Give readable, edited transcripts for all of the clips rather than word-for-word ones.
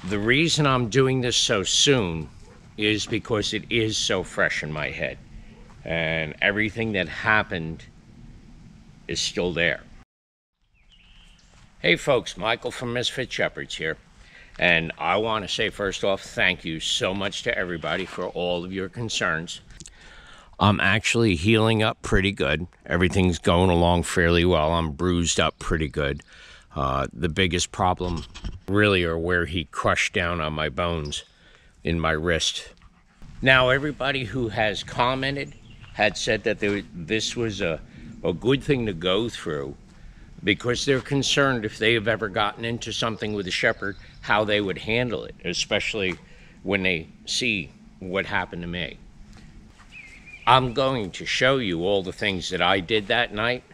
The reason I'm doing this so soon is because it is so fresh in my head, and everything that happened is still there. Hey folks, Michael from Misfit Shepherds here, and I want to say first off, thank you so much to everybody for all of your concerns. I'm actually healing up pretty good. Everything's going along fairly well. I'm bruised up pretty good. The biggest problem really are where he crushed down on my bones in my wrist. Now, everybody who has commented had said that this was a good thing to go through because they're concerned if they have ever gotten into something with a shepherd, how they would handle it, especially when they see what happened to me. I'm going to show you all the things that I did that night,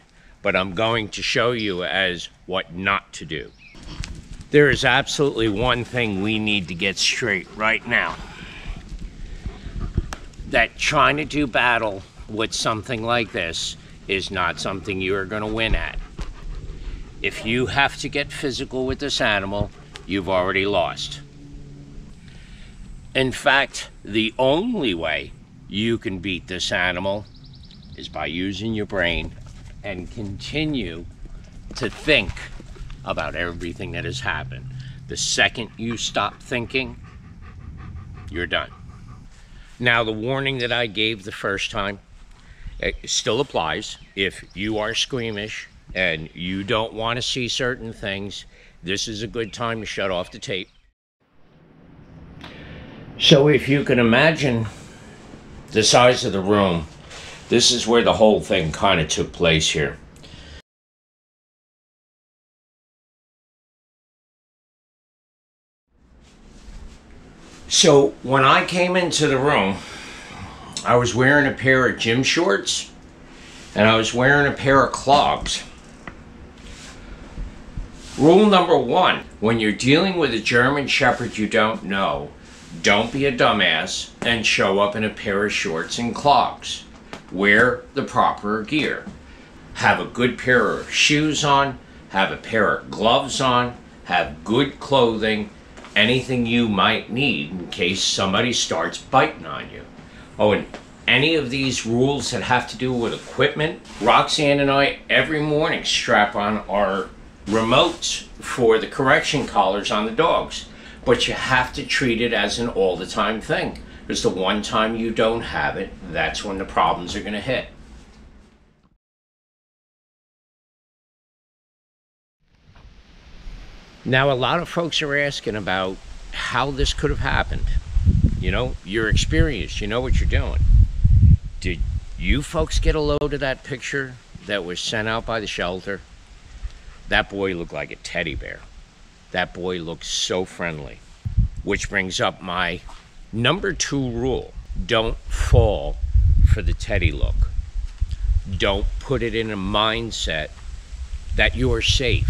but I'm going to show you as what not to do. There is absolutely one thing we need to get straight right now. That trying to do battle with something like this is not something you are going to win at. If you have to get physical with this animal, you've already lost. In fact, the only way you can beat this animal is by using your brain and continue to think about everything that has happened. The second you stop thinking, you're done. Now, the warning that I gave the first time, it still applies. If you are squeamish and you don't want to see certain things, this is a good time to shut off the tape. So if you can imagine the size of the room, this is where the whole thing kind of took place here. So when I came into the room, I was wearing a pair of gym shorts and I was wearing a pair of clogs. Rule number one, when you're dealing with a German Shepherd you don't know, don't be a dumbass and show up in a pair of shorts and clogs. Wear the proper gear. Have a good pair of shoes on, have a pair of gloves on, have good clothing, anything you might need in case somebody starts biting on you. Oh, and any of these rules that have to do with equipment, Roxanne and I every morning strap on our remotes for the correction collars on the dogs. But you have to treat it as an all-the-time thing. Because the one time you don't have it, that's when the problems are going to hit. Now, a lot of folks are asking about how this could have happened. You know, you're experienced, you know what you're doing. Did you folks get a load of that picture that was sent out by the shelter? That boy looked like a teddy bear. That boy looked so friendly. Which brings up my number 2 rule. Don't fall for the teddy look. Don't put it in a mindset that you're safe.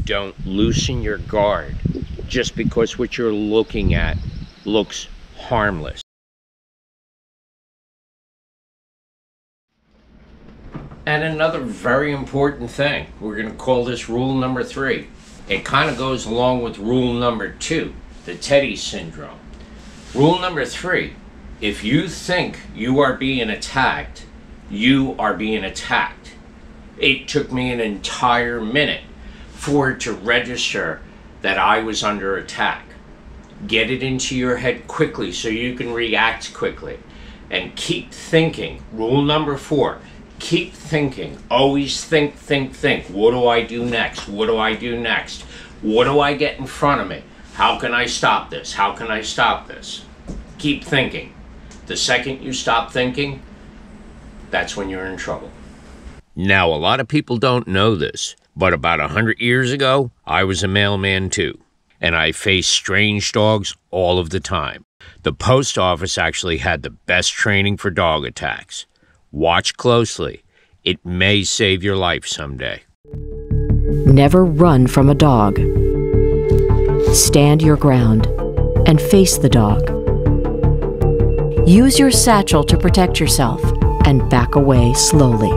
Don't loosen your guard just because what you're looking at looks harmless. And another very important thing, we're going to call this rule number 3. It kind of goes along with rule number 2, the Teddy syndrome. Rule number 3, if you think you are being attacked, you are being attacked. It took me an entire minute for it to register that I was under attack. Get it into your head quickly so you can react quickly. And keep thinking. Rule number 4, keep thinking. Always think, think, think. What do I do next? What do I do next? What do I get in front of me? How can I stop this? How can I stop this? Keep thinking. The second you stop thinking, that's when you're in trouble. Now, a lot of people don't know this, but about 100 years ago, I was a mailman too, and I faced strange dogs all of the time. The post office actually had the best training for dog attacks. Watch closely. It may save your life someday. Never run from a dog. Stand your ground and face the dog. Use your satchel to protect yourself and back away slowly.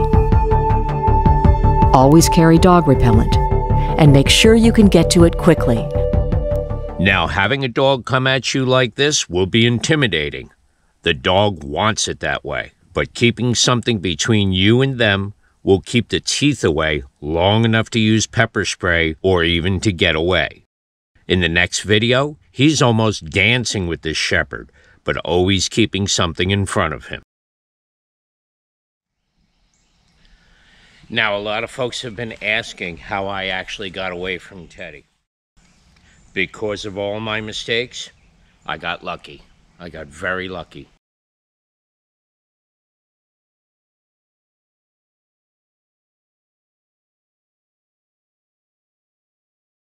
Always carry dog repellent and make sure you can get to it quickly. Now, having a dog come at you like this will be intimidating. The dog wants it that way, but keeping something between you and them will keep the teeth away long enough to use pepper spray or even to get away. In the next video, he's almost dancing with this shepherd, but always keeping something in front of him. Now, a lot of folks have been asking how I actually got away from Teddy. Because of all my mistakes, I got lucky. I got very lucky.